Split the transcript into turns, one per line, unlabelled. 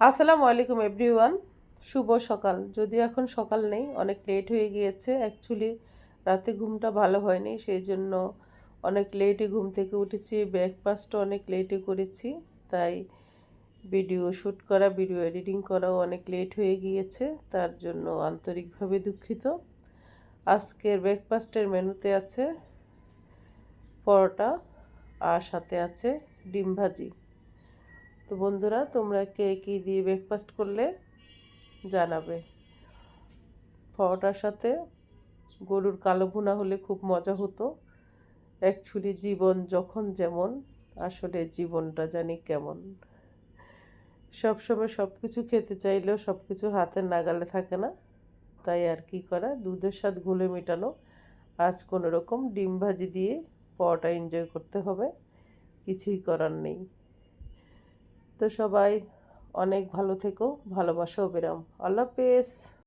আসসালামু আলাইকুম এভরিওয়ান। শুভ সকাল। যদিও এখন সকাল নেই, অনেক লেট হয়ে গিয়েছে। অ্যাকচুয়ালি রাতে ঘুমটা ভালো হয়নি, সেই জন্য অনেক লেটে ঘুম থেকে উঠেছি। ব্রেকফাস্টও অনেক লেটে করেছি, তাই ভিডিও শ্যুট করা, ভিডিও এডিটিং করাও অনেক লেট হয়ে গিয়েছে। তার জন্য আন্তরিকভাবে দুঃখিত। আজকের ব্রেকফাস্টের মেনুতে আছে পরোটা আর সাথে আছে ডিম ভাজি। তো বন্ধুরা, তোমরা কে কী দিয়ে ব্রেকফাস্ট করলে জানাবে। পরোটার সাথে গরুর কালো ভুনা হলে খুব মজা হতো। অ্যাকচুয়ালি জীবন যখন যেমন, আসলে জীবনটা জানি কেমন। সবসময় সব কিছু খেতে চাইলেও সব কিছু হাতের নাগালে থাকে না, তাই আর কি করা, দুধের স্বাদ ঘুলে মেটানো। আজ কোনো রকম ডিম ভাজি দিয়ে পরোটা এনজয় করতে হবে, কিছুই করার নেই। তো সবাই অনেক ভালো থেকো, ভালোবাসা ও বিরাম। আল্লাহ হাফেজ।